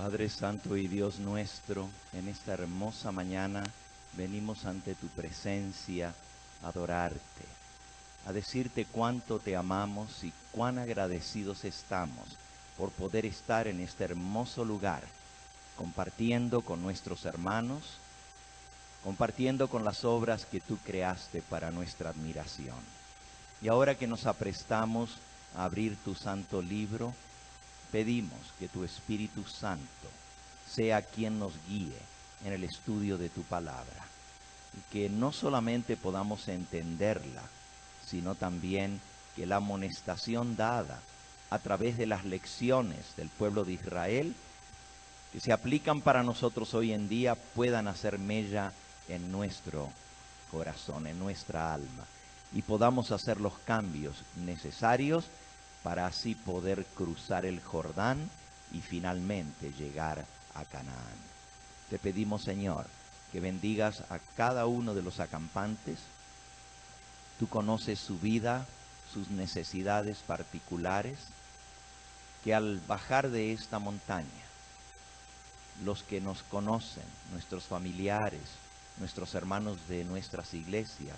Padre Santo y Dios nuestro, en esta hermosa mañana venimos ante tu presencia a adorarte, a decirte cuánto te amamos y cuán agradecidos estamos por poder estar en este hermoso lugar, compartiendo con nuestros hermanos, compartiendo con las obras que tú creaste para nuestra admiración. Y ahora que nos aprestamos a abrir tu santo libro, pedimos que tu Espíritu Santo sea quien nos guíe en el estudio de tu palabra y que no solamente podamos entenderla, sino también que la amonestación dada a través de las lecciones del pueblo de Israel que se aplican para nosotros hoy en día puedan hacer mella en nuestro corazón, en nuestra alma, y podamos hacer los cambios necesarios para así poder cruzar el Jordán y finalmente llegar a Canaán. Te pedimos, Señor, que bendigas a cada uno de los acampantes. Tú conoces su vida, sus necesidades particulares, que al bajar de esta montaña, los que nos conocen, nuestros familiares, nuestros hermanos de nuestras iglesias,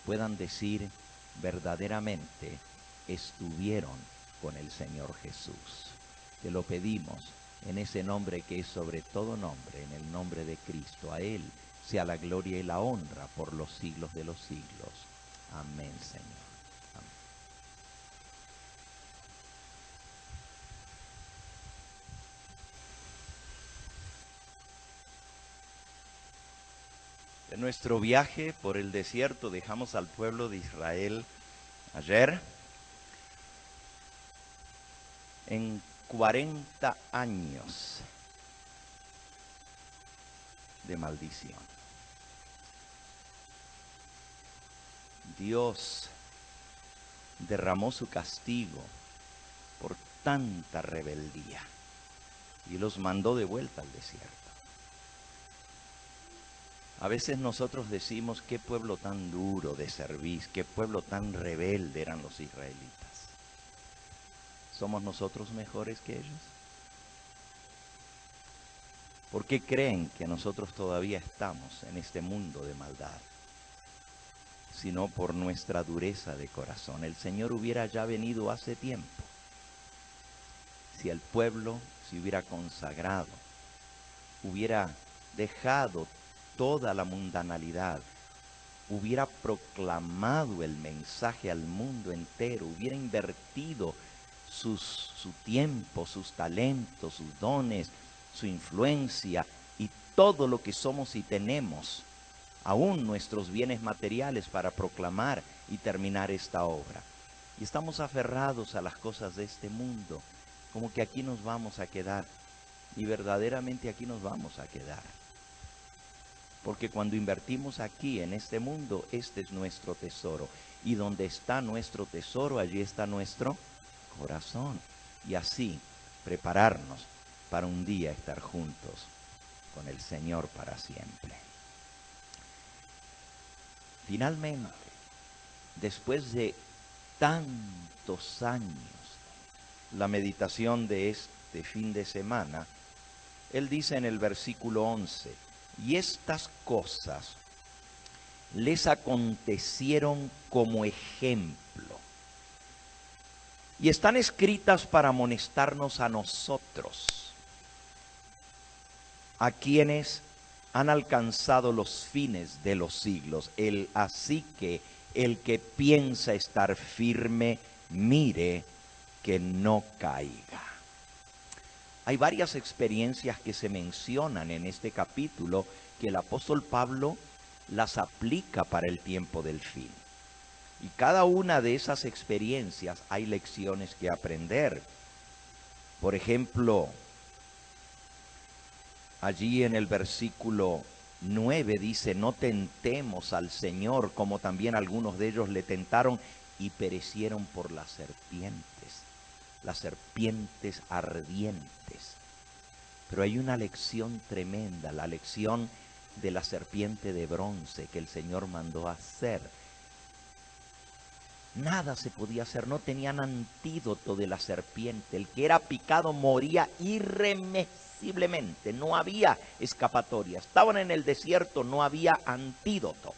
puedan decir verdaderamente estuvieron con el Señor Jesús. Te lo pedimos en ese nombre que es sobre todo nombre, en el nombre de Cristo. A Él sea la gloria y la honra por los siglos de los siglos. Amén, Señor. Amén. En nuestro viaje por el desierto dejamos al pueblo de Israel ayer en 40 años de maldición. Dios derramó su castigo por tanta rebeldía y los mandó de vuelta al desierto. A veces nosotros decimos, qué pueblo tan duro de servir, qué pueblo tan rebelde eran los israelitas. ¿Somos nosotros mejores que ellos? ¿Por qué creen que nosotros todavía estamos en este mundo de maldad? Sino por nuestra dureza de corazón. El Señor hubiera ya venido hace tiempo. Si el pueblo se hubiera consagrado, hubiera dejado toda la mundanalidad, hubiera proclamado el mensaje al mundo entero, hubiera invertido su tiempo, sus talentos, sus dones, su influencia y todo lo que somos y tenemos, aún nuestros bienes materiales para proclamar y terminar esta obra. Y estamos aferrados a las cosas de este mundo, como que aquí nos vamos a quedar, y verdaderamente aquí nos vamos a quedar. Porque cuando invertimos aquí en este mundo, este es nuestro tesoro. Y donde está nuestro tesoro, allí está nuestro corazón. Y así prepararnos para un día estar juntos con el Señor para siempre. Finalmente, después de tantos años, la meditación de este fin de semana, Él dice en el versículo 11, y estas cosas les acontecieron como ejemplo y están escritas para amonestarnos a nosotros, a quienes han alcanzado los fines de los siglos. Así que el que piensa estar firme, mire que no caiga. Hay varias experiencias que se mencionan en este capítulo que el apóstol Pablo las aplica para el tiempo del fin. Y cada una de esas experiencias hay lecciones que aprender. Por ejemplo, allí en el versículo 9 dice, no tentemos al Señor como también algunos de ellos le tentaron y perecieron por las serpientes ardientes. Pero hay una lección tremenda, la lección de la serpiente de bronce que el Señor mandó hacer. Nada se podía hacer, no tenían antídoto de la serpiente. El que era picado moría irremisiblemente, no había escapatoria. Estaban en el desierto, no había antídoto.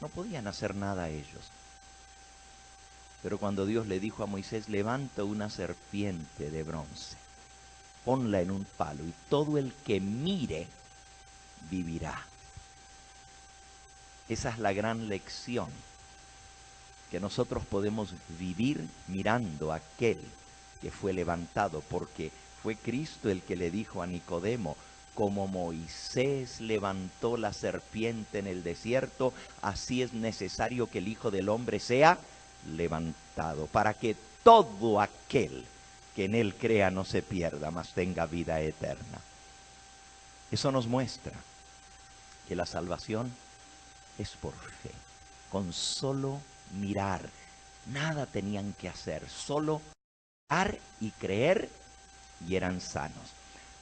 No podían hacer nada ellos. Pero cuando Dios le dijo a Moisés, levanta una serpiente de bronce, ponla en un palo, y todo el que mire vivirá. Esa es la gran lección, que nosotros podemos vivir mirando a aquel que fue levantado, porque fue Cristo el que le dijo a Nicodemo, como Moisés levantó la serpiente en el desierto, así es necesario que el Hijo del Hombre sea levantado, para que todo aquel que en él crea no se pierda, mas tenga vida eterna. Eso nos muestra que la salvación es por fe. Con solo mirar, nada tenían que hacer, solo mirar y creer, y eran sanos.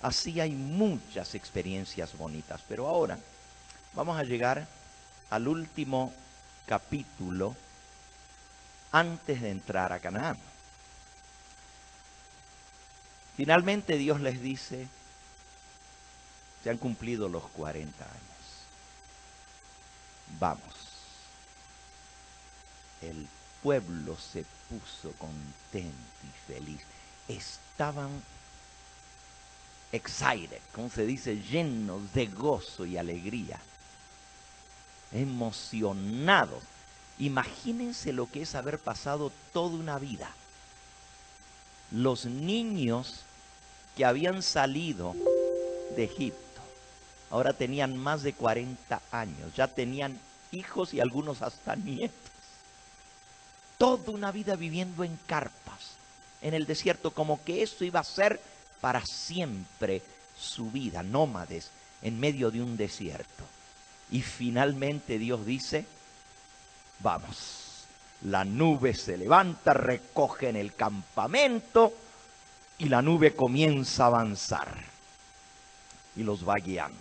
Así hay muchas experiencias bonitas, pero ahora vamos a llegar al último capítulo antes de entrar a Canaán. Finalmente Dios les dice, se han cumplido los 40 años. Vamos. El pueblo se puso contento y feliz. Estaban excited, como se dice, llenos de gozo y alegría. Emocionados. Imagínense lo que es haber pasado toda una vida. Los niños que habían salido de Egipto, ahora tenían más de 40 años, ya tenían hijos y algunos hasta nietos. Toda una vida viviendo en carpas, en el desierto, como que eso iba a ser para siempre su vida, nómades en medio de un desierto. Y finalmente Dios dice, vamos, la nube se levanta, recoge en el campamento y la nube comienza a avanzar y los va guiando.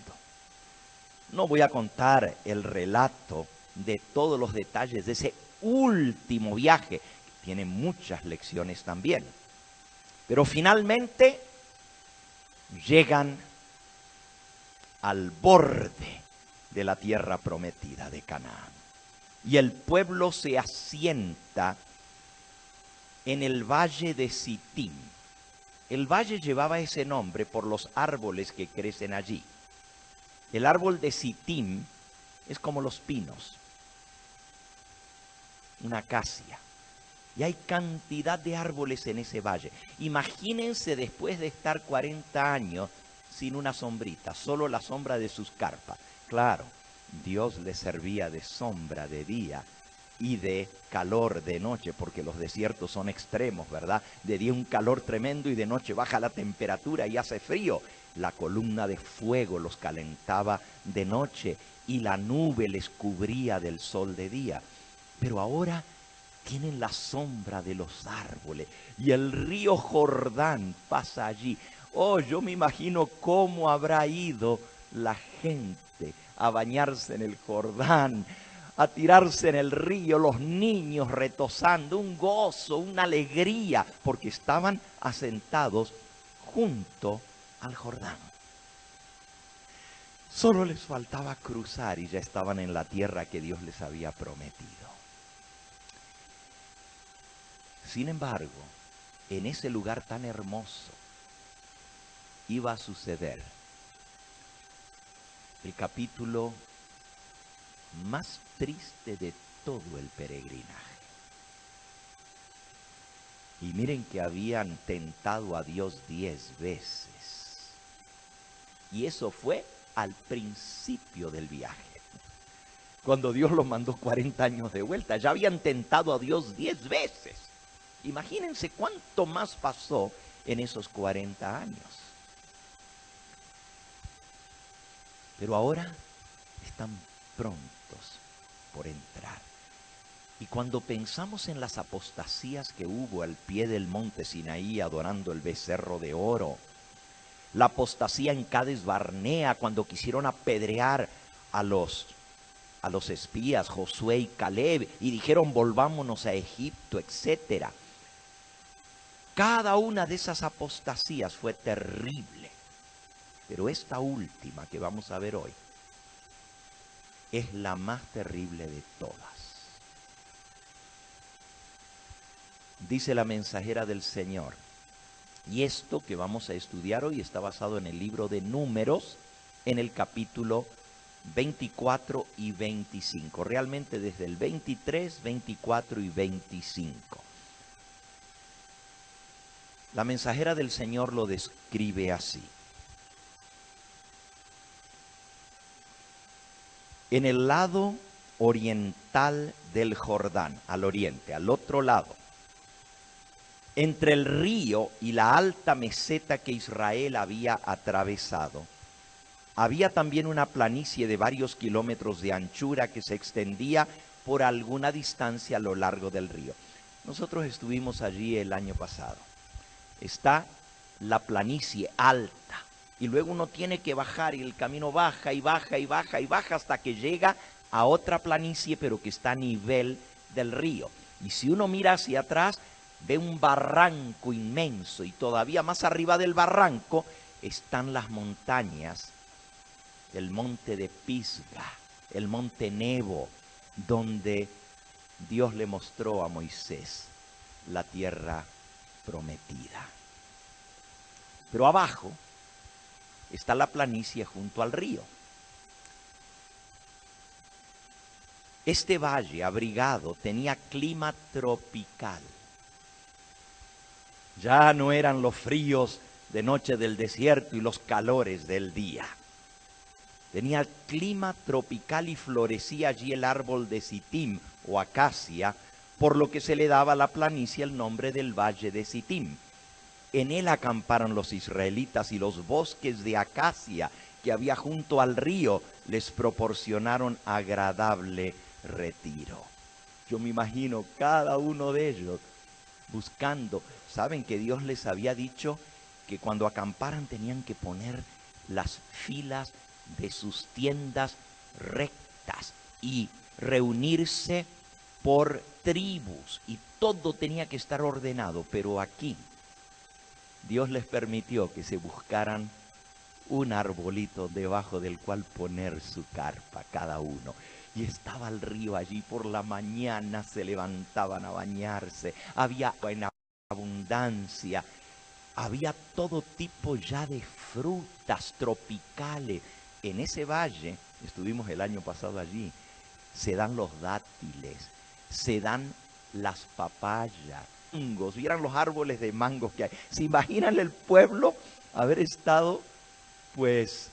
No voy a contar el relato de todos los detalles de ese último viaje, que tiene muchas lecciones también. Pero finalmente llegan al borde de la tierra prometida de Canaán. Y el pueblo se asienta en el valle de Sitim. El valle llevaba ese nombre por los árboles que crecen allí. El árbol de Sitim es como los pinos, una acacia. Y hay cantidad de árboles en ese valle. Imagínense después de estar 40 años sin una sombrita, solo la sombra de sus carpas. Claro, Dios les servía de sombra de día y de calor de noche, porque los desiertos son extremos, ¿verdad? De día un calor tremendo y de noche baja la temperatura y hace frío. La columna de fuego los calentaba de noche y la nube les cubría del sol de día. Pero ahora tienen la sombra de los árboles y el río Jordán pasa allí. Oh, yo me imagino cómo habrá ido la gente a bañarse en el Jordán, a tirarse en el río, los niños retozando, un gozo, una alegría, porque estaban asentados junto al Jordán. Solo les faltaba cruzar y ya estaban en la tierra que Dios les había prometido. Sin embargo, en ese lugar tan hermoso iba a suceder el capítulo más triste de todo el peregrinaje. Y miren que habían tentado a Dios 10 veces. Y eso fue al principio del viaje. Cuando Dios los mandó 40 años de vuelta, ya habían tentado a Dios 10 veces. Imagínense cuánto más pasó en esos 40 años. Pero ahora están prontos por entrar. Y cuando pensamos en las apostasías que hubo al pie del monte Sinaí adorando el becerro de oro, la apostasía en Cades Barnea cuando quisieron apedrear a los a los espías, Josué y Caleb, y dijeron volvámonos a Egipto, etc. Cada una de esas apostasías fue terrible, pero esta última que vamos a ver hoy es la más terrible de todas. Dice la mensajera del Señor, y esto que vamos a estudiar hoy está basado en el libro de Números, en el capítulo 24 y 25, realmente desde el 23, 24 y 25. La mensajera del Señor lo describe así. En el lado oriental del Jordán, al oriente, al otro lado, entre el río y la alta meseta que Israel había atravesado, había también una planicie de varios kilómetros de anchura que se extendía por alguna distancia a lo largo del río. Nosotros estuvimos allí el año pasado. Está la planicie alta y luego uno tiene que bajar y el camino baja y baja y baja y baja hasta que llega a otra planicie pero que está a nivel del río. Y si uno mira hacia atrás ve un barranco inmenso y todavía más arriba del barranco están las montañas, el monte de Pisga, el monte Nebo, donde Dios le mostró a Moisés la tierra prometida. Pero abajo está la planicie junto al río. Este valle abrigado tenía clima tropical. Ya no eran los fríos de noche del desierto y los calores del día. Tenía clima tropical y florecía allí el árbol de Sitim o acacia, por lo que se le daba a la planicie el nombre del valle de Sitim. En él acamparon los israelitas y los bosques de acacia que había junto al río les proporcionaron agradable retiro. Yo me imagino cada uno de ellos buscando. Saben que Dios les había dicho que cuando acamparan tenían que poner las filas de sus tiendas rectas y reunirse por tribus y todo tenía que estar ordenado, pero aquí Dios les permitió que se buscaran un arbolito debajo del cual poner su carpa cada uno. Y estaba el río allí, por la mañana se levantaban a bañarse, había agua en abundancia, había todo tipo ya de frutas tropicales. En ese valle, estuvimos el año pasado allí, se dan los dátiles, se dan las papayas, mangos, vieran los árboles de mangos que hay. ¿Se imaginan el pueblo haber estado, pues,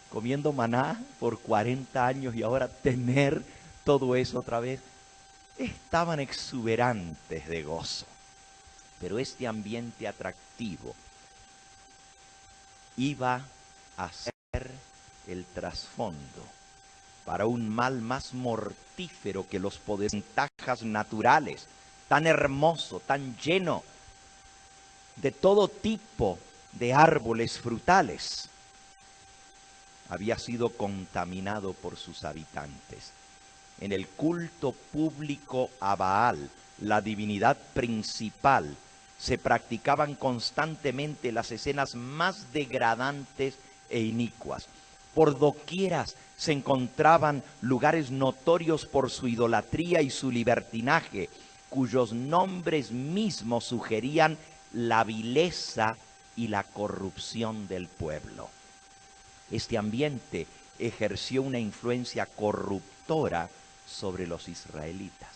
comiendo maná por 40 años y ahora tener todo eso otra vez? Estaban exuberantes de gozo. Pero este ambiente atractivo iba a ser el trasfondo para un mal más mortífero que los poderes, ventajas naturales, tan hermoso, tan lleno de todo tipo de árboles frutales. Había sido contaminado por sus habitantes. En el culto público a Baal, la divinidad principal, se practicaban constantemente las escenas más degradantes e inicuas. Por doquieras se encontraban lugares notorios por su idolatría y su libertinaje, cuyos nombres mismos sugerían la vileza y la corrupción del pueblo. Este ambiente ejerció una influencia corruptora sobre los israelitas.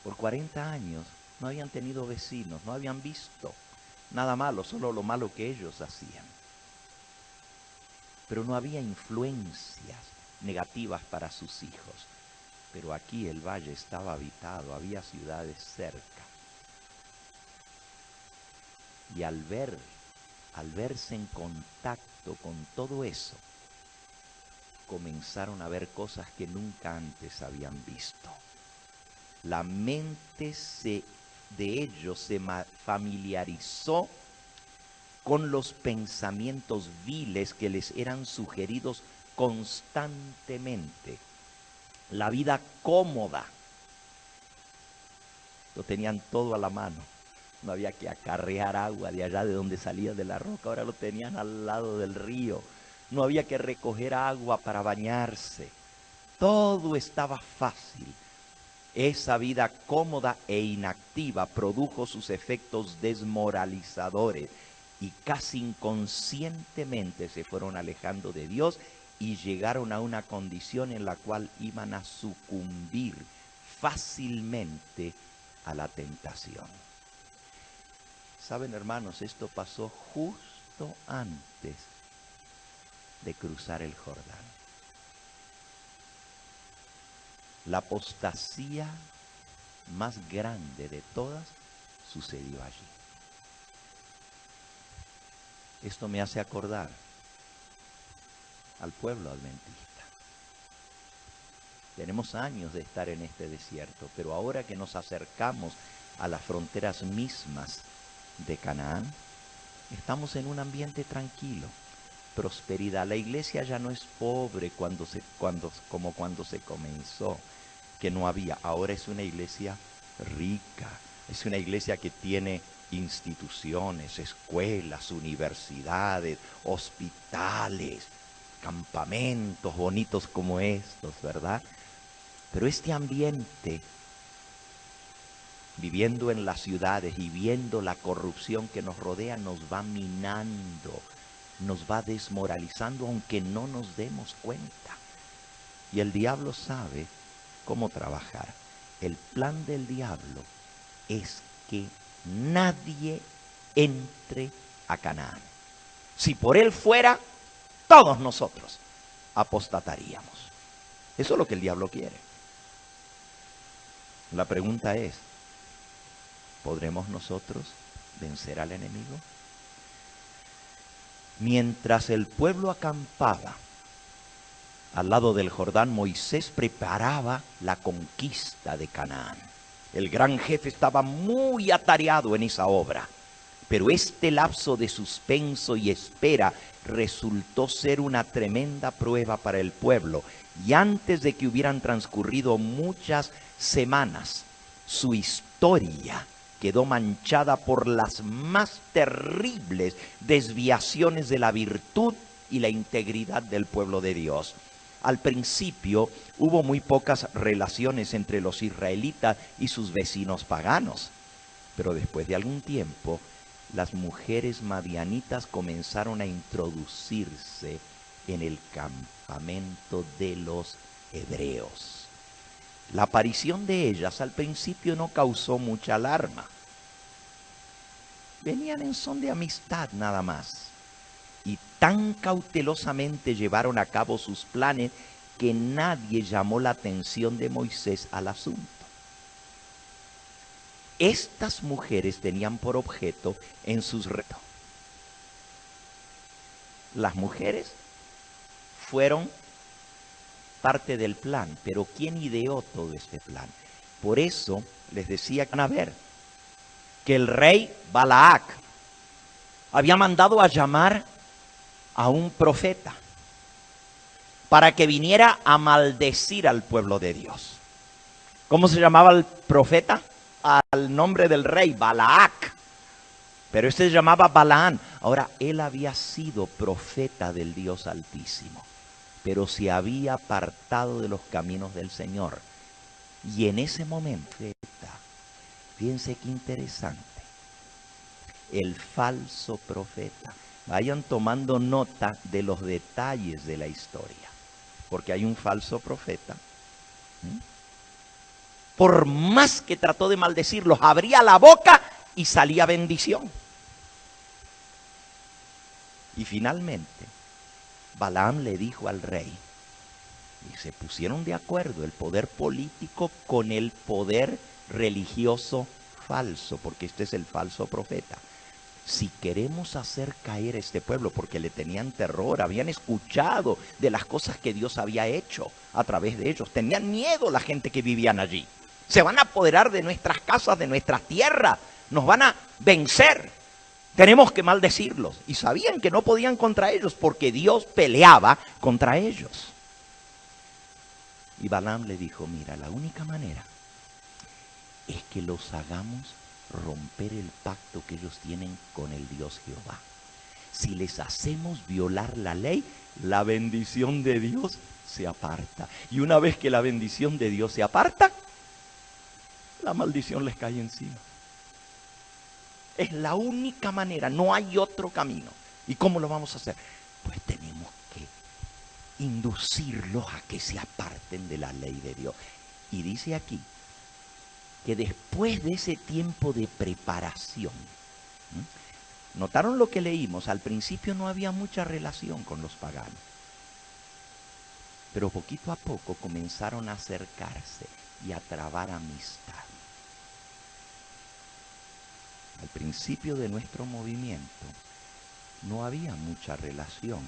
Por 40 años no habían tenido vecinos, no habían visto nada malo, solo lo malo que ellos hacían. Pero no había influencias negativas para sus hijos. Pero aquí el valle estaba habitado, había ciudades cerca. Y al verse en contacto con todo eso, comenzaron a ver cosas que nunca antes habían visto. La mente de ellos se familiarizó con los pensamientos viles que les eran sugeridos constantemente. La vida cómoda. Lo tenían todo a la mano. No había que acarrear agua de allá de donde salía de la roca. Ahora lo tenían al lado del río. No había que recoger agua para bañarse. Todo estaba fácil. Esa vida cómoda e inactiva produjo sus efectos desmoralizadores y casi inconscientemente se fueron alejando de Dios y llegaron a una condición en la cual iban a sucumbir fácilmente a la tentación. Saben, hermanos, esto pasó justo antes de cruzar el Jordán. La apostasía más grande de todas sucedió allí. Esto me hace acordar al pueblo adventista. Tenemos años de estar en este desierto, pero ahora que nos acercamos a las fronteras mismas de Canaán, estamos en un ambiente tranquilo, prosperidad. La iglesia ya no es pobre como cuando se comenzó, que no había. Ahora es una iglesia rica, es una iglesia que tiene instituciones, escuelas, universidades, hospitales, campamentos bonitos como estos, ¿verdad? Pero este ambiente, viviendo en las ciudades y viendo la corrupción que nos rodea, nos va minando, nos va desmoralizando, aunque no nos demos cuenta. Y el diablo sabe cómo trabajar. El plan del diablo es que nadie entre a Canaán. Si por él fuera, todos nosotros apostataríamos. Eso es lo que el diablo quiere. La pregunta es, ¿podremos nosotros vencer al enemigo? Mientras el pueblo acampaba al lado del Jordán, Moisés preparaba la conquista de Canaán. El gran jefe estaba muy atareado en esa obra, pero este lapso de suspenso y espera resultó ser una tremenda prueba para el pueblo. Y antes de que hubieran transcurrido muchas semanas, su historia quedó manchada por las más terribles desviaciones de la virtud y la integridad del pueblo de Dios. Al principio hubo muy pocas relaciones entre los israelitas y sus vecinos paganos, pero después de algún tiempo, las mujeres madianitas comenzaron a introducirse en el campamento de los hebreos. La aparición de ellas al principio no causó mucha alarma. Venían en son de amistad nada más. Y tan cautelosamente llevaron a cabo sus planes que nadie llamó la atención de Moisés al asunto. Estas mujeres tenían por objeto en sus retos. Las mujeres fueron parte del plan, pero ¿quién ideó todo este plan? Por eso les decía que van a ver que el rey Balac había mandado a llamar a un profeta para que viniera a maldecir al pueblo de Dios. ¿Cómo se llamaba el profeta? Al nombre del rey, Balac. Pero este se llamaba Balaán. Ahora, él había sido profeta del Dios Altísimo, pero se había apartado de los caminos del Señor. Y en ese momento, fíjense qué interesante, el falso profeta. Vayan tomando nota de los detalles de la historia, porque hay un falso profeta. Por más que trató de maldecirlos, abría la boca y salía bendición. Y finalmente, Balaam le dijo al rey, y se pusieron de acuerdo el poder político con el poder religioso falso, porque este es el falso profeta. Si queremos hacer caer a este pueblo, porque le tenían terror, habían escuchado de las cosas que Dios había hecho a través de ellos, tenían miedo la gente que vivían allí. Se van a apoderar de nuestras casas, de nuestras tierras, nos van a vencer. Tenemos que maldecirlos. Y sabían que no podían contra ellos porque Dios peleaba contra ellos. Y Balaam le dijo, mira, la única manera es que los hagamos romper el pacto que ellos tienen con el Dios Jehová. Si les hacemos violar la ley, la bendición de Dios se aparta. Y una vez que la bendición de Dios se aparta, la maldición les cae encima. Es la única manera, no hay otro camino. ¿Y cómo lo vamos a hacer? Pues tenemos que inducirlos a que se aparten de la ley de Dios. Y dice aquí que después de ese tiempo de preparación, ¿notaron lo que leímos? Al principio no había mucha relación con los paganos, pero poquito a poco comenzaron a acercarse y a trabar amistad. Al principio de nuestro movimiento no había mucha relación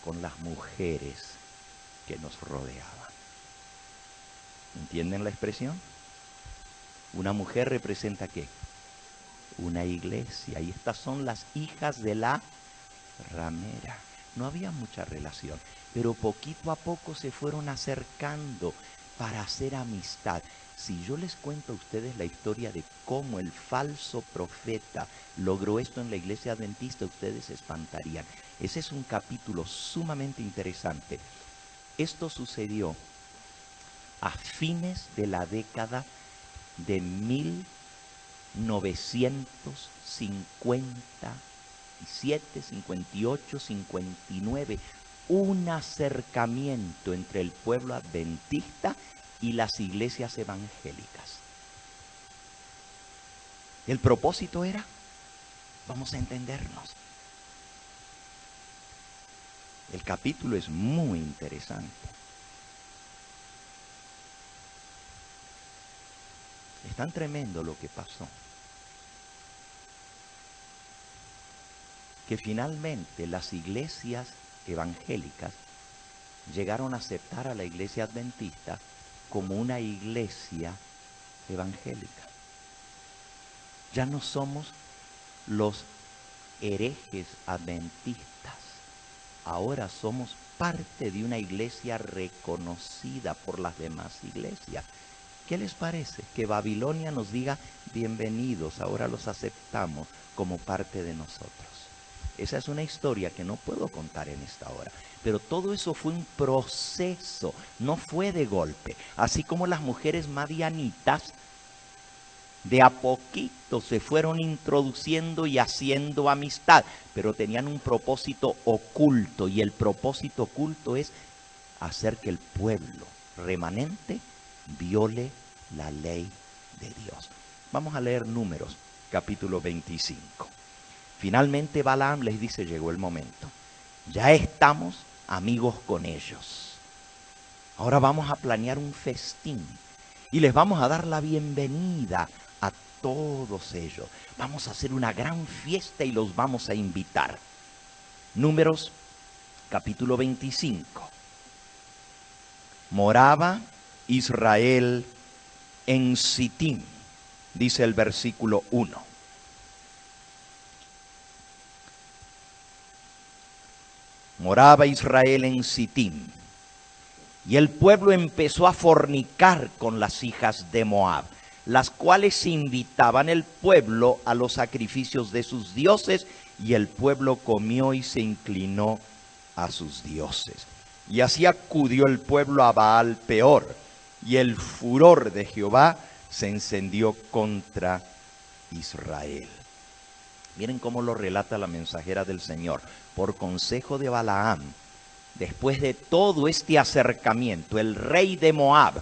con las mujeres que nos rodeaban. ¿Entienden la expresión? Una mujer representa ¿qué? Una iglesia. Y estas son las hijas de la ramera. No había mucha relación, pero poquito a poco se fueron acercando para hacer amistad. Si yo les cuento a ustedes la historia de cómo el falso profeta logró esto en la iglesia adventista, ustedes se espantarían. Ese es un capítulo sumamente interesante. Esto sucedió a fines de la década de 1957, 58, 59. Un acercamiento entre el pueblo adventista y las iglesias evangélicas. El propósito era, vamos a entendernos. El capítulo es muy interesante. Es tan tremendo lo que pasó, que finalmente las iglesias evangélicas llegaron a aceptar a la iglesia adventista como una iglesia evangélica. Ya no somos los herejes adventistas, ahora somos parte de una iglesia reconocida por las demás iglesias. ¿Qué les parece? Que Babilonia nos diga bienvenidos, ahora los aceptamos como parte de nosotros. Esa es una historia que no puedo contar en esta hora. Pero todo eso fue un proceso, no fue de golpe. Así como las mujeres madianitas de a poquito se fueron introduciendo y haciendo amistad, pero tenían un propósito oculto. Y el propósito oculto es hacer que el pueblo remanente viole la ley de Dios. Vamos a leer Números, capítulo 25. Finalmente Balaam les dice, llegó el momento. Ya estamos amigos con ellos. Ahora vamos a planear un festín y les vamos a dar la bienvenida a todos ellos. Vamos a hacer una gran fiesta y los vamos a invitar. Números, capítulo 25. Moraba Israel en Sitim, dice el versículo 1. Moraba Israel en Sitim, y el pueblo empezó a fornicar con las hijas de Moab, las cuales invitaban el pueblo a los sacrificios de sus dioses, y el pueblo comió y se inclinó a sus dioses. Y así acudió el pueblo a Baal Peor, y el furor de Jehová se encendió contra Israel. Miren cómo lo relata la mensajera del Señor. Por consejo de Balaam, después de todo este acercamiento, el rey de Moab,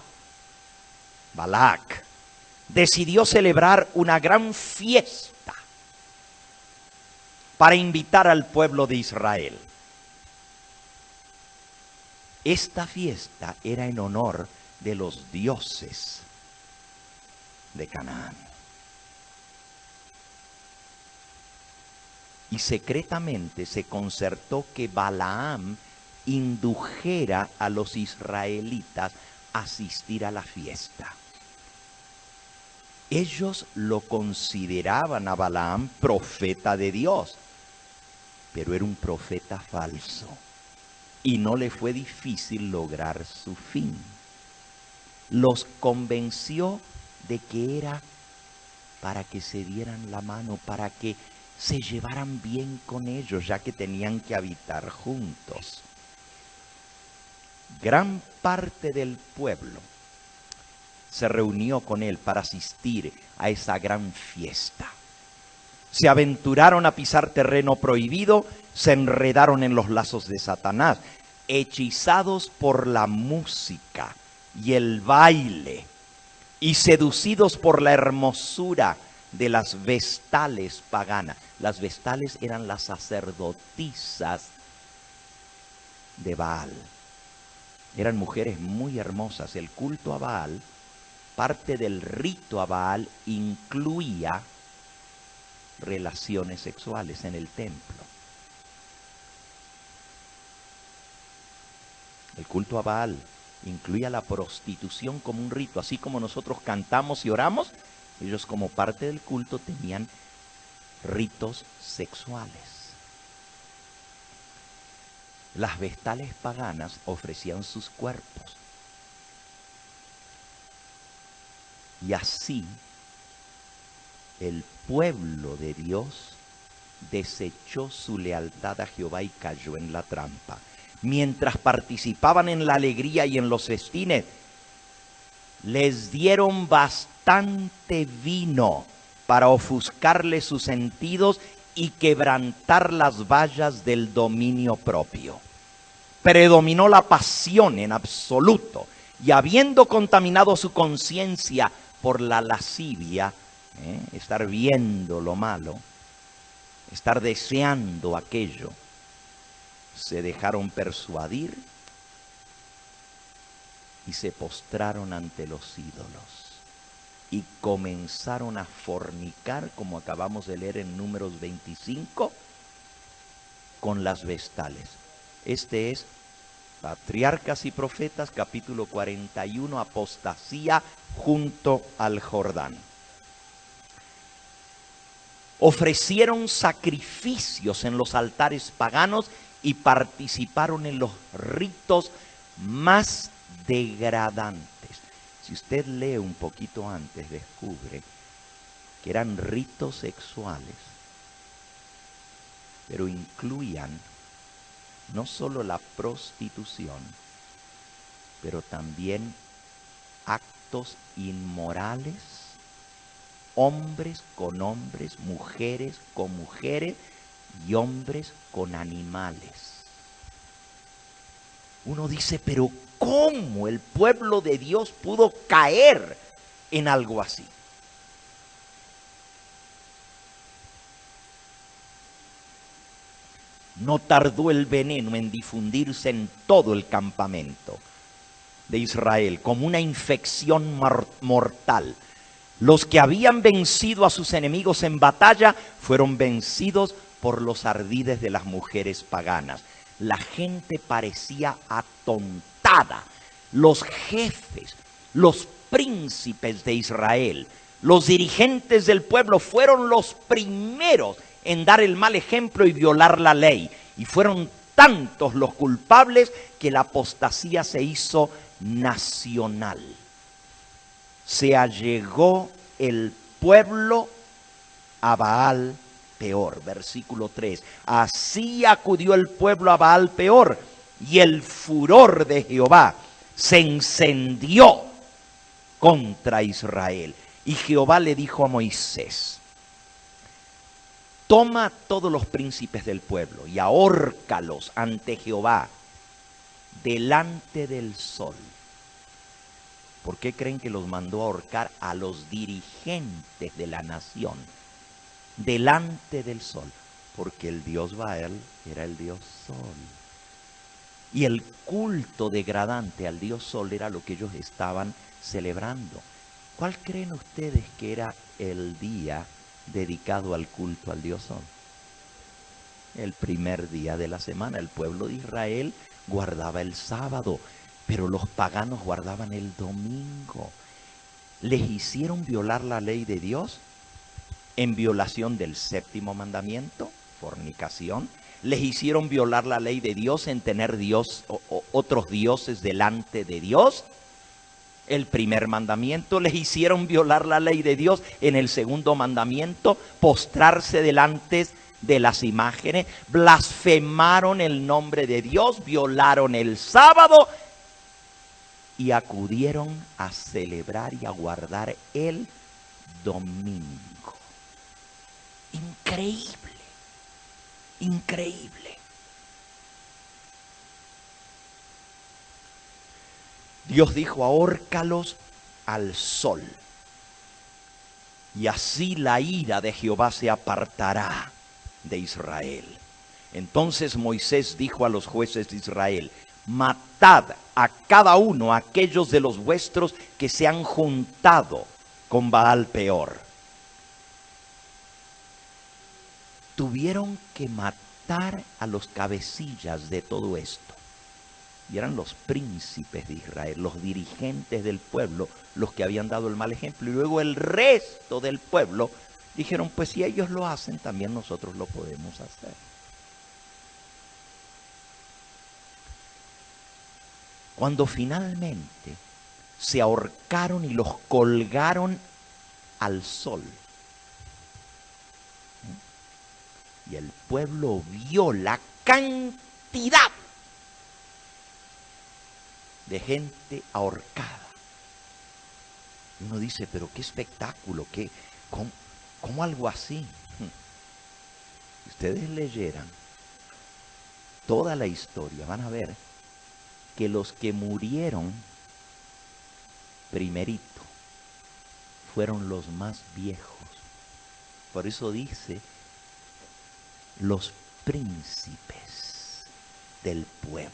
Balac, decidió celebrar una gran fiesta para invitar al pueblo de Israel. Esta fiesta era en honor de los dioses de Canaán. Y secretamente se concertó que Balaam indujera a los israelitas a asistir a la fiesta. Ellos lo consideraban a Balaam profeta de Dios, pero era un profeta falso. Y no le fue difícil lograr su fin. Los convenció de que era para que se dieran la mano, para que se llevaran bien con ellos, ya que tenían que habitar juntos. Gran parte del pueblo se reunió con él para asistir a esa gran fiesta. Se aventuraron a pisar terreno prohibido, se enredaron en los lazos de Satanás, hechizados por la música y el baile, y seducidos por la hermosura de las vestales paganas. Las vestales eran las sacerdotisas de Baal. Eran mujeres muy hermosas. El culto a Baal, parte del rito a Baal, incluía relaciones sexuales en el templo. El culto a Baal incluía la prostitución como un rito, así como nosotros cantamos y oramos. Ellos, como parte del culto, tenían ritos sexuales. Las vestales paganas ofrecían sus cuerpos. Y así el pueblo de Dios desechó su lealtad a Jehová y cayó en la trampa. Mientras participaban en la alegría y en los festines, les dieron bastante vino para ofuscarle sus sentidos y quebrantar las vallas del dominio propio. Predominó la pasión en absoluto, y habiendo contaminado su conciencia por la lascivia, estar viendo lo malo, estar deseando aquello, se dejaron persuadir y se postraron ante los ídolos y comenzaron a fornicar, como acabamos de leer en Números 25, con las vestales. Este es Patriarcas y Profetas, capítulo 41, apostasía junto al Jordán. Ofrecieron sacrificios en los altares paganos y participaron en los ritos más degradantes. Si usted lee un poquito antes, descubre que eran ritos sexuales, pero incluían no solo la prostitución, pero también actos inmorales, hombres con hombres, mujeres con mujeres y hombres con animales. Uno dice, pero ¿cómo el pueblo de Dios pudo caer en algo así? No tardó el veneno en difundirse en todo el campamento de Israel como una infección mortal. Los que habían vencido a sus enemigos en batalla fueron vencidos por los ardides de las mujeres paganas. La gente parecía atontada. Los jefes, los príncipes de Israel, los dirigentes del pueblo fueron los primeros en dar el mal ejemplo y violar la ley. Y fueron tantos los culpables que la apostasía se hizo nacional. Se allegó el pueblo a Baal Peor. Versículo 3. Así acudió el pueblo a Baal Peor, y el furor de Jehová se encendió contra Israel. Y Jehová le dijo a Moisés: toma a todos los príncipes del pueblo y ahórcalos ante Jehová delante del sol. ¿Por qué creen que los mandó a ahorcar a los dirigentes de la nación? Delante del sol. Porque el dios Baal era el dios sol. Y el culto degradante al dios sol era lo que ellos estaban celebrando. ¿Cuál creen ustedes que era el día dedicado al culto al dios sol? El primer día de la semana. El pueblo de Israel guardaba el sábado, pero los paganos guardaban el domingo. les hicieron violar la ley de Dios en violación del séptimo mandamiento, fornicación. Les hicieron violar la ley de Dios en tener otros dioses delante de Dios, el primer mandamiento. Les hicieron violar la ley de Dios en el segundo mandamiento, postrarse delante de las imágenes, blasfemaron el nombre de Dios, violaron el sábado y acudieron a celebrar y a guardar el domingo. Increíble, increíble. Dios dijo: ahórcalos al sol, y así la ira de Jehová se apartará de Israel. Entonces Moisés dijo a los jueces de Israel: matad a cada uno aquellos de los vuestros que se han juntado con Baal Peor. Tuvieron que matar a los cabecillas de todo esto. Y eran los príncipes de Israel, los dirigentes del pueblo, los que habían dado el mal ejemplo. Y luego el resto del pueblo dijeron: pues si ellos lo hacen, también nosotros lo podemos hacer. Cuando finalmente se ahorcaron y los colgaron al sol, y el pueblo vio la cantidad de gente ahorcada, y uno dice: pero qué espectáculo, ¿cómo algo así? Si ustedes leyeran toda la historia, van a ver que los que murieron primerito fueron los más viejos. Por eso dice: los príncipes del pueblo,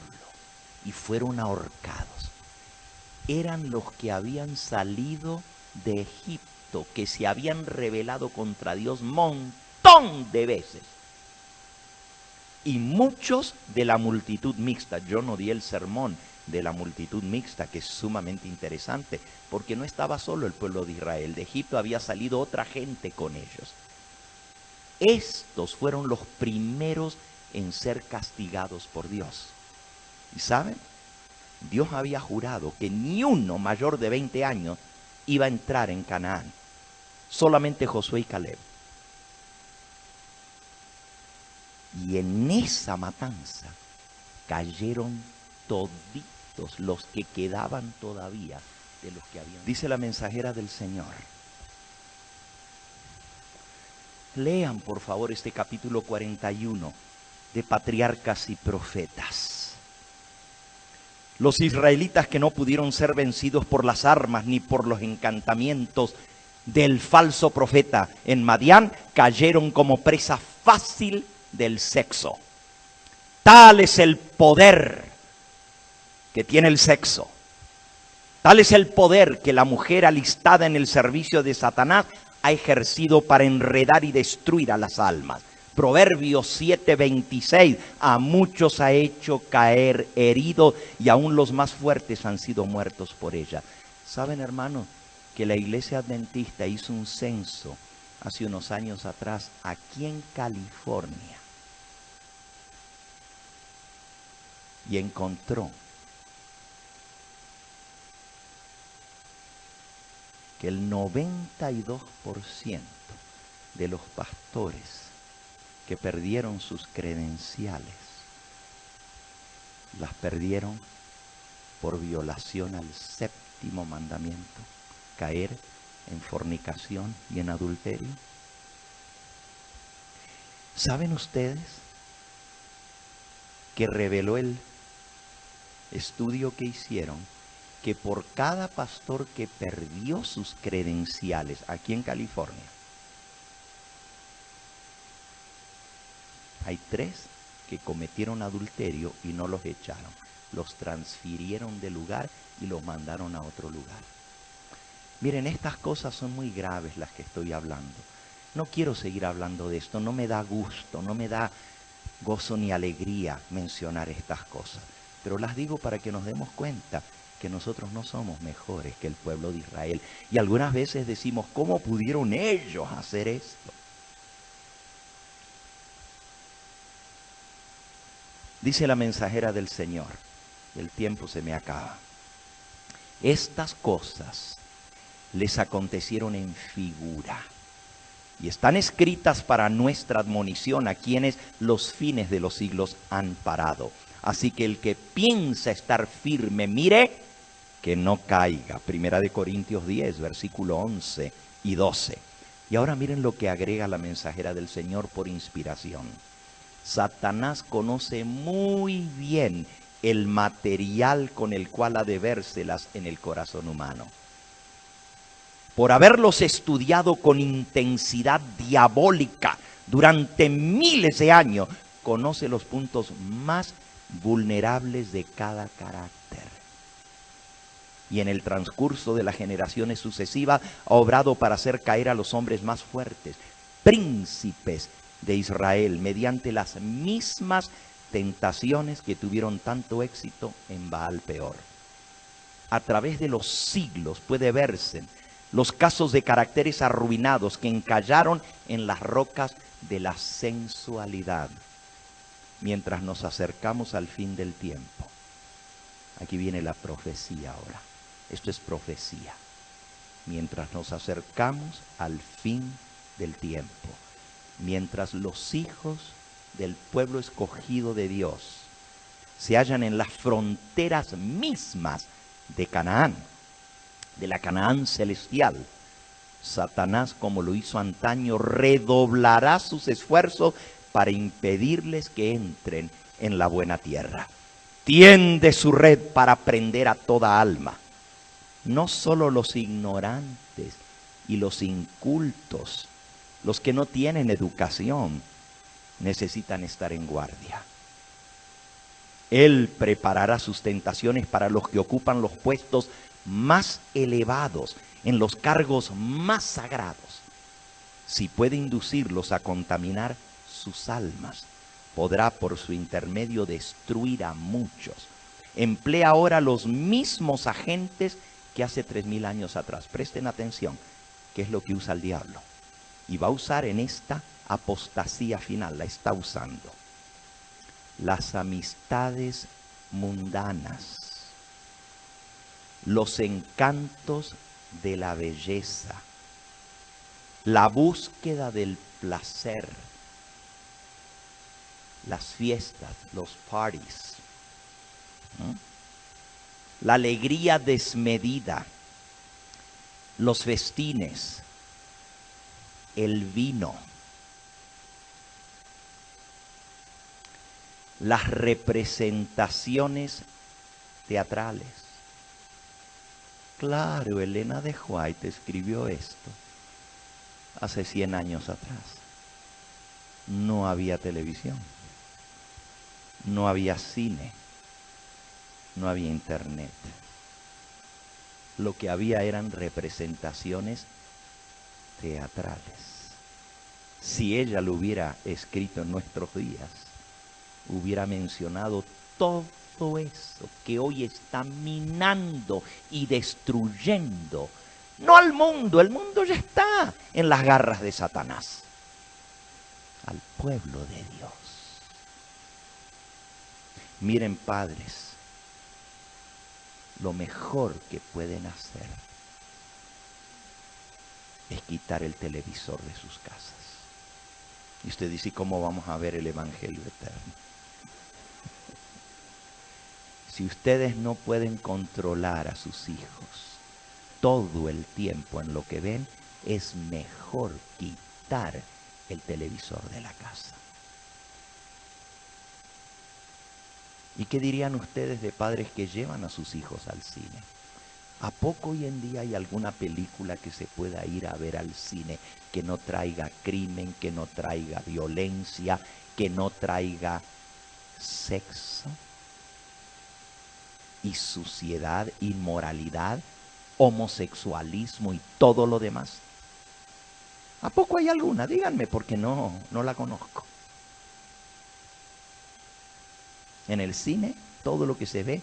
y fueron ahorcados. Eran los que habían salido de Egipto, que se habían rebelado contra Dios montón de veces. Y muchos de la multitud mixta. Yo no di el sermón de la multitud mixta, que es sumamente interesante, porque no estaba solo el pueblo de Israel. De Egipto había salido otra gente con ellos. Estos fueron los primeros en ser castigados por Dios. ¿Y saben? Dios había jurado que ni uno mayor de 20 años iba a entrar en Canaán. Solamente Josué y Caleb. Y en esa matanza cayeron toditos los que quedaban todavía de los que habían. Dice la mensajera del Señor. Lean por favor este capítulo 41 de Patriarcas y Profetas. Los israelitas que no pudieron ser vencidos por las armas ni por los encantamientos del falso profeta en Madián, cayeron como presa fácil del sexo. Tal es el poder que tiene el sexo. Tal es el poder que la mujer alistada en el servicio de Satanás ha ejercido para enredar y destruir a las almas. Proverbios 7:26, a muchos ha hecho caer heridos y aún los más fuertes han sido muertos por ella. ¿Saben, hermanos, que la Iglesia Adventista hizo un censo hace unos años atrás aquí en California y encontró que el 92% de los pastores que perdieron sus credenciales las perdieron por violación al séptimo mandamiento, caer en fornicación y en adulterio. ¿Saben ustedes que reveló el estudio que hicieron que por cada pastor que perdió sus credenciales aquí en California, hay 3 que cometieron adulterio y no los echaron, los transfirieron de lugar y los mandaron a otro lugar? Miren, estas cosas son muy graves las que estoy hablando. No quiero seguir hablando de esto, no me da gusto, no me da gozo ni alegría mencionar estas cosas, pero las digo para que nos demos cuenta que nosotros no somos mejores que el pueblo de Israel. Y algunas veces decimos, ¿cómo pudieron ellos hacer esto? Dice la mensajera del Señor, el tiempo se me acaba. Estas cosas les acontecieron en figura y están escritas para nuestra admonición, a quienes los fines de los siglos han parado. Así que el que piensa estar firme, mire que no caiga. Primera de Corintios 10, versículo 11 y 12. Y ahora miren lo que agrega la mensajera del Señor por inspiración. Satanás conoce muy bien el material con el cual ha de vérselas en el corazón humano. Por haberlos estudiado con intensidad diabólica durante miles de años, conoce los puntos más vulnerables de cada carácter. Y en el transcurso de las generaciones sucesivas ha obrado para hacer caer a los hombres más fuertes, príncipes de Israel, mediante las mismas tentaciones que tuvieron tanto éxito en Baal Peor. A través de los siglos puede verse los casos de caracteres arruinados que encallaron en las rocas de la sensualidad. Mientras nos acercamos al fin del tiempo. Aquí viene la profecía ahora. Esto es profecía. Mientras nos acercamos al fin del tiempo. Mientras los hijos del pueblo escogido de Dios se hallan en las fronteras mismas de Canaán, de la Canaán celestial, Satanás, como lo hizo antaño, redoblará sus esfuerzos para impedirles que entren en la buena tierra. Tiende su red para prender a toda alma. No solo los ignorantes y los incultos, los que no tienen educación, necesitan estar en guardia. Él preparará sus tentaciones para los que ocupan los puestos más elevados, en los cargos más sagrados. Si puede inducirlos a contaminar sus almas, podrá por su intermedio destruir a muchos. Emplea ahora los mismos agentes que hace 3000 años atrás. Presten atención, ¿qué es lo que usa el diablo? Y va a usar en esta apostasía final, la está usando. Las amistades mundanas, los encantos de la belleza, la búsqueda del placer, las fiestas, los parties, la alegría desmedida, los festines, el vino, las representaciones teatrales. Claro, Elena de White escribió esto hace 100 años atrás. No había televisión, no había cine, no había internet. Lo que había eran representaciones teatrales. Si ella lo hubiera escrito en nuestros días, hubiera mencionado todo eso que hoy está minando y destruyendo, no al mundo, el mundo ya está en las garras de Satanás, al pueblo de Dios. Miren, padres, lo mejor que pueden hacer es quitar el televisor de sus casas. Y usted dice, ¿cómo vamos a ver el Evangelio eterno? Si ustedes no pueden controlar a sus hijos todo el tiempo en lo que ven, es mejor quitar el televisor de la casa. ¿Y qué dirían ustedes de padres que llevan a sus hijos al cine? ¿A poco hoy en día hay alguna película que se pueda ir a ver al cine que no traiga crimen, que no traiga violencia, que no traiga sexo y suciedad, inmoralidad, homosexualismo y todo lo demás? ¿A poco hay alguna? Díganme, porque no la conozco. En el cine todo lo que se ve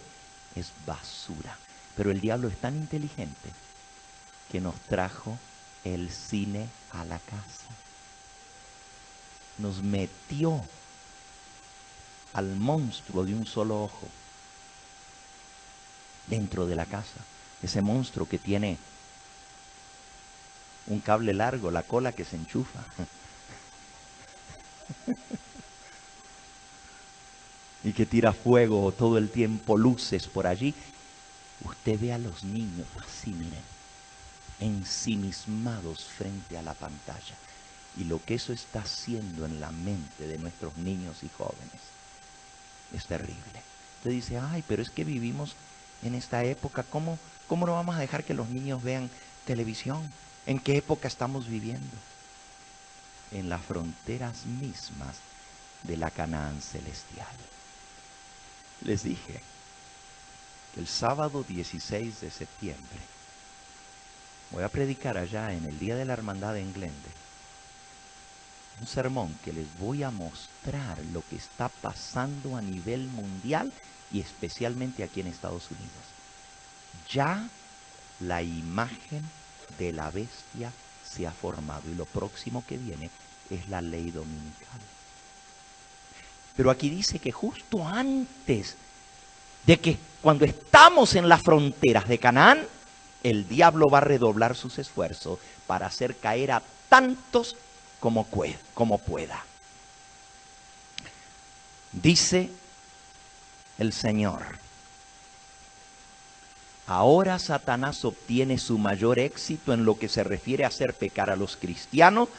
es basura. Pero el diablo es tan inteligente que nos trajo el cine a la casa. Nos metió al monstruo de un solo ojo dentro de la casa. Ese monstruo que tiene un cable largo, la cola que se enchufa. Y que tira fuego todo el tiempo, luces por allí. Usted ve a los niños así, miren, ensimismados frente a la pantalla. Y lo que eso está haciendo en la mente de nuestros niños y jóvenes es terrible. Usted dice, ay, pero es que vivimos en esta época. ¿Cómo no vamos a dejar que los niños vean televisión? ¿En qué época estamos viviendo? En las fronteras mismas de la Canaán celestial. Les dije que el sábado 16 de septiembre voy a predicar allá en el Día de la Hermandad en Glendale un sermón que les voy a mostrar lo que está pasando a nivel mundial y especialmente aquí en Estados Unidos. Ya la imagen de la bestia se ha formado y lo próximo que viene es la ley dominical. Pero aquí dice que justo antes de que cuando estamos en las fronteras de Canaán, el diablo va a redoblar sus esfuerzos para hacer caer a tantos como pueda. Dice el Señor, ahora Satanás obtiene su mayor éxito en lo que se refiere a hacer pecar a los cristianos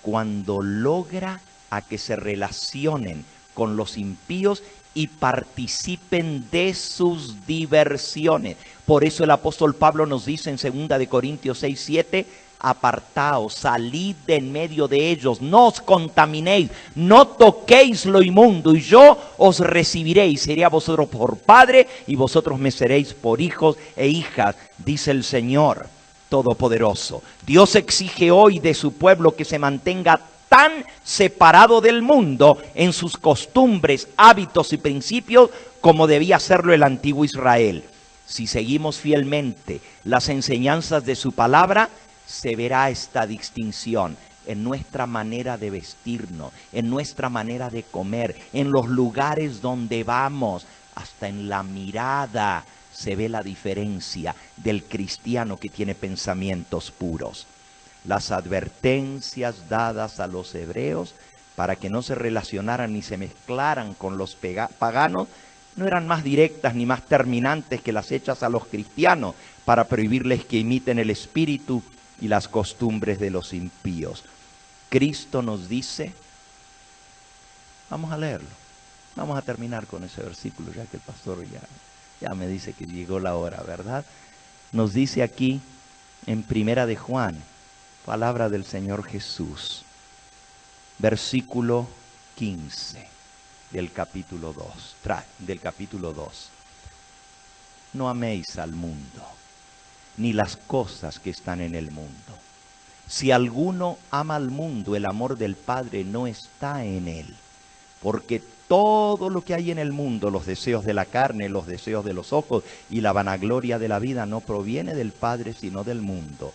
cuando logra a que se relacionen con los impíos y participen de sus diversiones. Por eso el apóstol Pablo nos dice en 2 Corintios 6:7, apartaos, salid de en medio de ellos, no os contaminéis, no toquéis lo inmundo, y yo os recibiré, y seré a vosotros por padre, y vosotros me seréis por hijos e hijas, dice el Señor Todopoderoso. Dios exige hoy de su pueblo que se mantenga tan separado del mundo en sus costumbres, hábitos y principios como debía hacerlo el antiguo Israel. Si seguimos fielmente las enseñanzas de su palabra, se verá esta distinción en nuestra manera de vestirnos, en nuestra manera de comer, en los lugares donde vamos, hasta en la mirada se ve la diferencia del cristiano que tiene pensamientos puros. Las advertencias dadas a los hebreos para que no se relacionaran ni se mezclaran con los paganos no eran más directas ni más terminantes que las hechas a los cristianos para prohibirles que imiten el espíritu y las costumbres de los impíos. Cristo nos dice, vamos a leerlo, vamos a terminar con ese versículo ya que el pastor ya me dice que llegó la hora, ¿verdad? Nos dice aquí en Primera de Juan, palabra del Señor Jesús, versículo 15 del capítulo 2. No améis al mundo, ni las cosas que están en el mundo. Si alguno ama al mundo, el amor del Padre no está en él. Porque todo lo que hay en el mundo, los deseos de la carne, los deseos de los ojos y la vanagloria de la vida, no proviene del Padre, sino del mundo.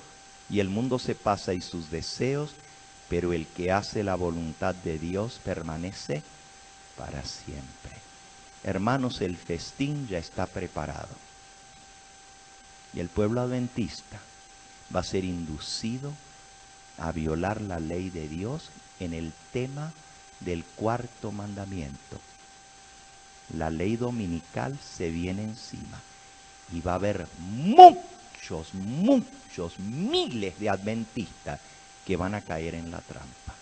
Y el mundo se pasa y sus deseos, pero el que hace la voluntad de Dios permanece para siempre. Hermanos, el festín ya está preparado. Y el pueblo adventista va a ser inducido a violar la ley de Dios en el tema del cuarto mandamiento. La ley dominical se viene encima y va a haber muchos, miles de adventistas que van a caer en la trampa.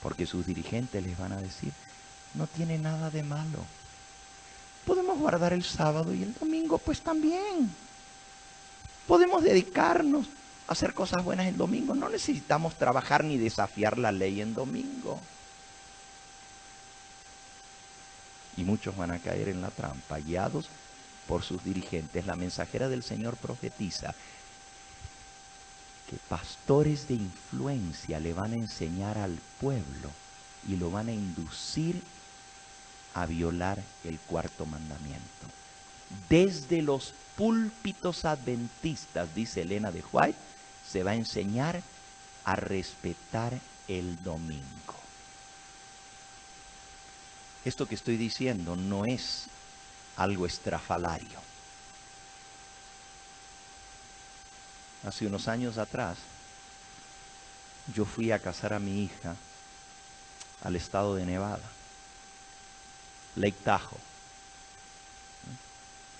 Porque sus dirigentes les van a decir, no tiene nada de malo. Podemos guardar el sábado y el domingo pues también. Podemos dedicarnos a hacer cosas buenas el domingo. No necesitamos trabajar ni desafiar la ley en domingo. Y muchos van a caer en la trampa, guiados por sus dirigentes. La mensajera del Señor profetiza que pastores de influencia le van a enseñar al pueblo y lo van a inducir a violar el cuarto mandamiento. desde los púlpitos adventistas, dice Elena de White, se va a enseñar a respetar el domingo. Esto que estoy diciendo no es algo estrafalario. Hace unos años atrás, yo fui a casar a mi hija al estado de Nevada, Lake Tahoe.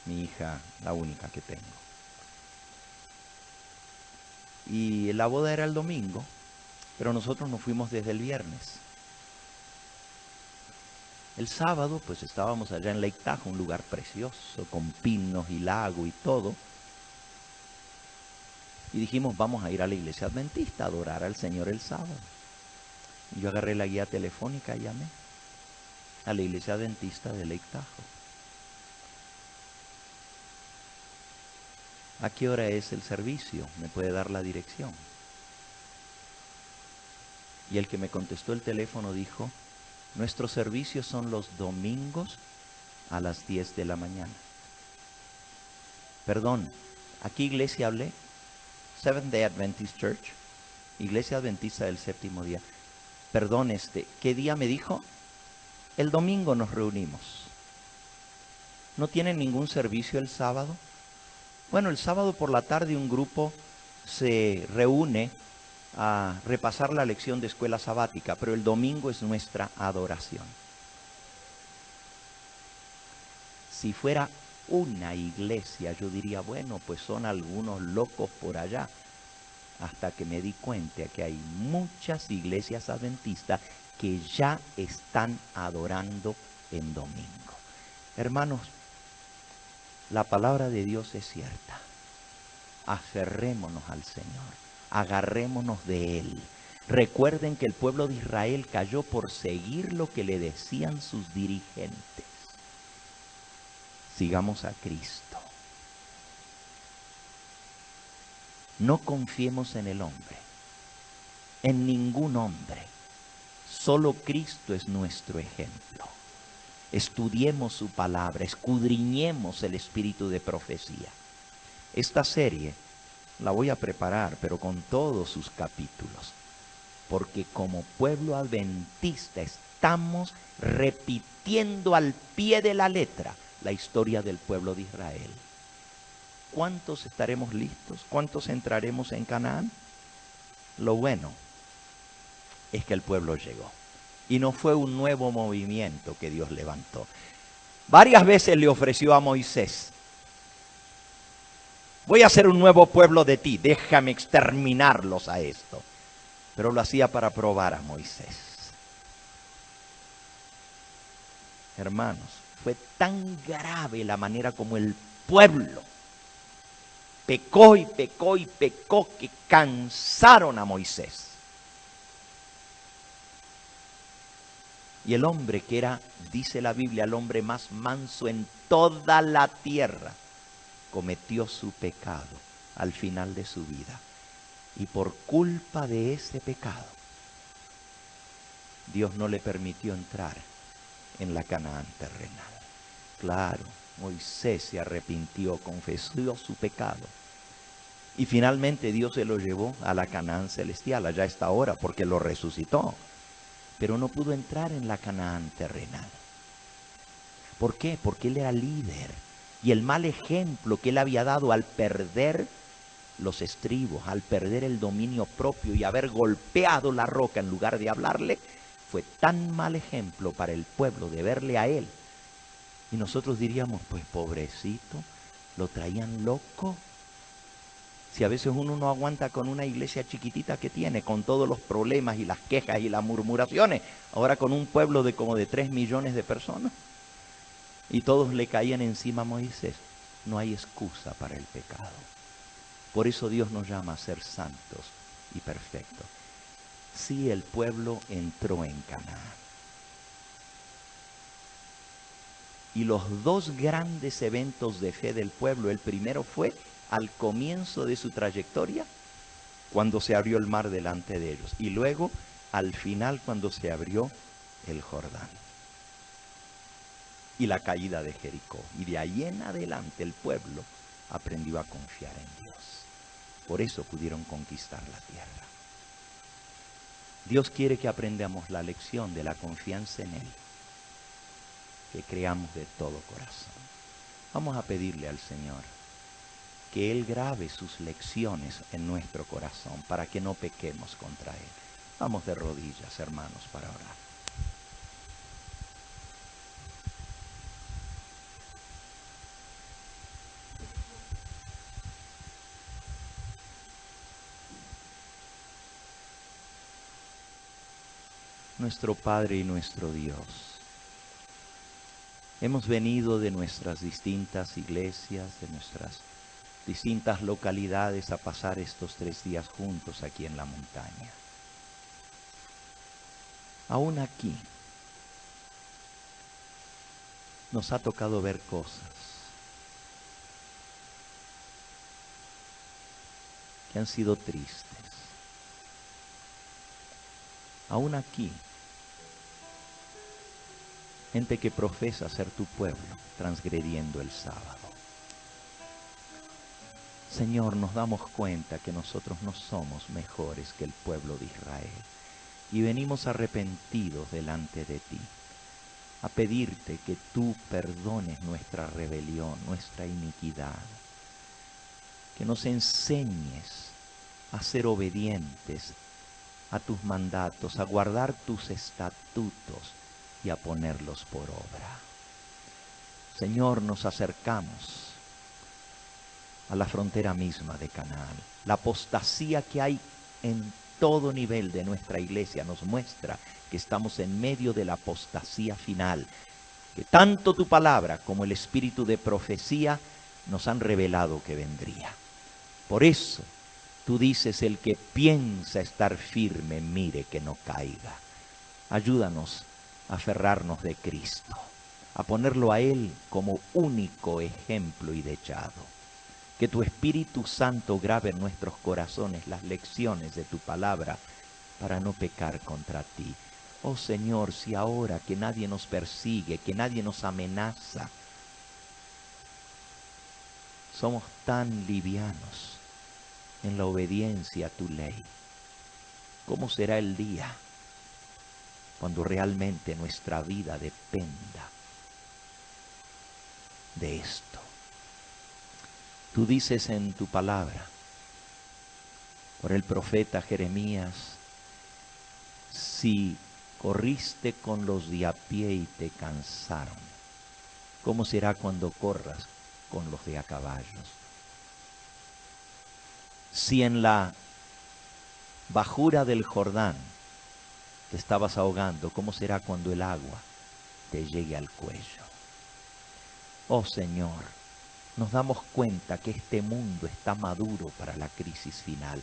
Mi hija, la única que tengo. Y la boda era el domingo, pero nosotros nos fuimos desde el viernes. El sábado, pues estábamos allá en Lake Tahoe, un lugar precioso, con pinos y lago y todo. Y dijimos, vamos a ir a la iglesia adventista, a adorar al Señor el sábado. Y yo agarré la guía telefónica y llamé a la iglesia adventista de Lake Tahoe. ¿A qué hora es el servicio? ¿Me puede dar la dirección? Y el que me contestó el teléfono dijo, nuestros servicios son los domingos a las 10 de la mañana. Perdón, ¿a qué iglesia hablé? Seventh Day Adventist Church, iglesia adventista del séptimo día. Perdón, ¿qué día me dijo? El domingo nos reunimos. ¿No tienen ningún servicio el sábado? Bueno, el sábado por la tarde un grupo se reúne a repasar la lección de escuela sabática, pero el domingo es nuestra adoración. Si fuera una iglesia, yo diría, bueno, pues son algunos locos por allá. Hasta que me di cuenta que hay muchas iglesias adventistas que ya están adorando en domingo. Hermanos, la palabra de Dios es cierta. Aferrémonos al Señor, agarrémonos de Él. Recuerden que el pueblo de Israel cayó por seguir lo que le decían sus dirigentes. Sigamos a Cristo. No confiemos en el hombre, en ningún hombre. Solo Cristo es nuestro ejemplo. Estudiemos su palabra, escudriñemos el espíritu de profecía. Esta serie la voy a preparar, pero con todos sus capítulos, porque como pueblo adventista estamos repitiendo al pie de la letra la historia del pueblo de Israel. ¿Cuántos estaremos listos? ¿Cuántos entraremos en Canaán? Lo bueno es que el pueblo llegó. Y no fue un nuevo movimiento que Dios levantó. Varias veces le ofreció a Moisés, voy a hacer un nuevo pueblo de ti, déjame exterminarlos a esto. Pero lo hacía para probar a Moisés. Hermanos, fue tan grave la manera como el pueblo pecó y pecó y pecó que cansaron a Moisés. Y el hombre que era, dice la Biblia, el hombre más manso en toda la tierra, cometió su pecado al final de su vida. Y por culpa de ese pecado, Dios no le permitió entrar en la Canaán terrenal. Claro, Moisés se arrepintió, confesó su pecado. Y finalmente Dios se lo llevó a la Canaán celestial, allá está ahora, porque lo resucitó. Pero no pudo entrar en la Canaán terrenal. ¿Por qué? Porque él era líder. Y el mal ejemplo que él había dado al perder los estribos, al perder el dominio propio y haber golpeado la roca en lugar de hablarle, fue tan mal ejemplo para el pueblo de verle a él. Y nosotros diríamos, pues pobrecito, lo traían loco. Si a veces uno no aguanta con una iglesia chiquitita que tiene, con todos los problemas y las quejas y las murmuraciones, ahora con un pueblo de como de 3 millones de personas, y todos le caían encima a Moisés, no hay excusa para el pecado. Por eso Dios nos llama a ser santos y perfectos. Sí, el pueblo entró en Canaán. Y los dos grandes eventos de fe del pueblo, el primero fue al comienzo de su trayectoria, cuando se abrió el mar delante de ellos, y luego al final cuando se abrió el Jordán. y la caída de Jericó. Y de ahí en adelante el pueblo aprendió a confiar en Dios. Por eso pudieron conquistar la tierra. Dios quiere que aprendamos la lección de la confianza en Él, que creamos de todo corazón. Vamos a pedirle al Señor que Él grabe sus lecciones en nuestro corazón para que no pequemos contra Él. Vamos de rodillas, hermanos, para orar. Nuestro Padre y nuestro Dios, hemos venido de nuestras distintas iglesias, de nuestras distintas localidades a pasar estos 3 días juntos aquí en la montaña. Aún aquí nos ha tocado ver cosas que han sido tristes. Aún aquí, gente que profesa ser tu pueblo, transgrediendo el sábado. Señor, nos damos cuenta que nosotros no somos mejores que el pueblo de Israel y venimos arrepentidos delante de ti, a pedirte que tú perdones nuestra rebelión, nuestra iniquidad, que nos enseñes a ser obedientes a tus mandatos, a guardar tus estatutos y a ponerlos por obra. Señor, nos acercamos a la frontera misma de Canaán. La apostasía que hay en todo nivel de nuestra iglesia nos muestra que estamos en medio de la apostasía final, que tanto tu palabra como el espíritu de profecía nos han revelado que vendría. Por eso, tú dices, el que piensa estar firme, mire que no caiga. Ayúdanos a aferrarnos de Cristo, a ponerlo a Él como único ejemplo y dechado. Que tu Espíritu Santo grabe en nuestros corazones las lecciones de tu palabra para no pecar contra ti. Oh Señor, si ahora que nadie nos persigue, que nadie nos amenaza, somos tan livianos en la obediencia a tu ley, ¿cómo será el día cuando realmente nuestra vida dependa de esto? Tú dices en tu palabra, por el profeta Jeremías, si corriste con los de a pie y te cansaron, ¿cómo será cuando corras con los de a caballos? Si en la bajura del Jordán te estabas ahogando, ¿cómo será cuando el agua te llegue al cuello? Oh Señor, nos damos cuenta que este mundo está maduro para la crisis final.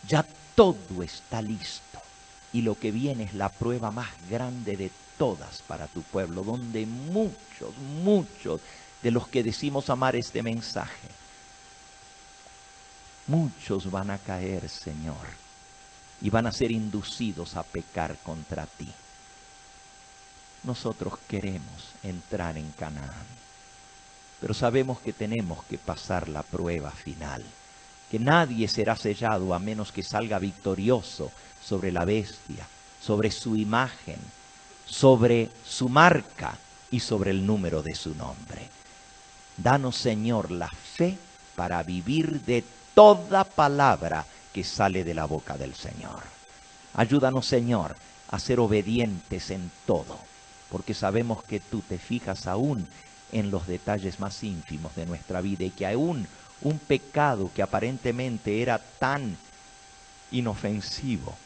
Ya todo está listo y lo que viene es la prueba más grande de todas para tu pueblo, donde muchos de los que decimos amar este mensaje, muchos van a caer, Señor, y van a ser inducidos a pecar contra ti. Nosotros queremos entrar en Canaán, pero sabemos que tenemos que pasar la prueba final, que nadie será sellado a menos que salga victorioso sobre la bestia, sobre su imagen, sobre su marca y sobre el número de su nombre. Danos, Señor, la fe para vivir de toda palabra que sale de la boca del Señor. Ayúdanos, Señor, a ser obedientes en todo, porque sabemos que tú te fijas aún en los detalles más ínfimos de nuestra vida y que aún un pecado que aparentemente era tan inofensivo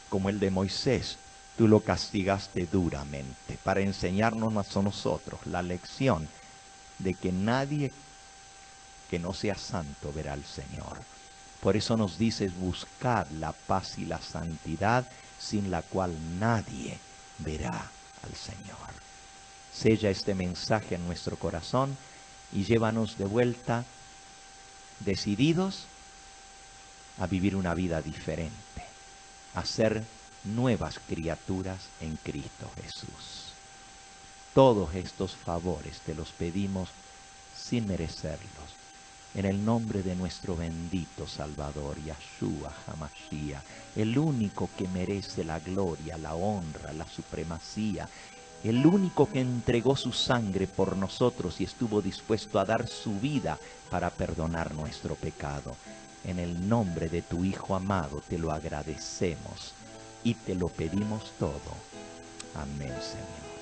como el de Moisés, tú lo castigaste duramente para enseñarnos a nosotros la lección de que nadie que no sea santo verá al Señor. Por eso nos dices, buscad la paz y la santidad, sin la cual nadie verá al Señor. Sella este mensaje en nuestro corazón y llévanos de vuelta decididos a vivir una vida diferente, a ser nuevas criaturas en Cristo Jesús. Todos estos favores te los pedimos sin merecerlos. En el nombre de nuestro bendito Salvador, Yahshua HaMashiach, el único que merece la gloria, la honra, la supremacía, el único que entregó su sangre por nosotros y estuvo dispuesto a dar su vida para perdonar nuestro pecado. En el nombre de tu Hijo amado te lo agradecemos y te lo pedimos todo. Amén, Señor.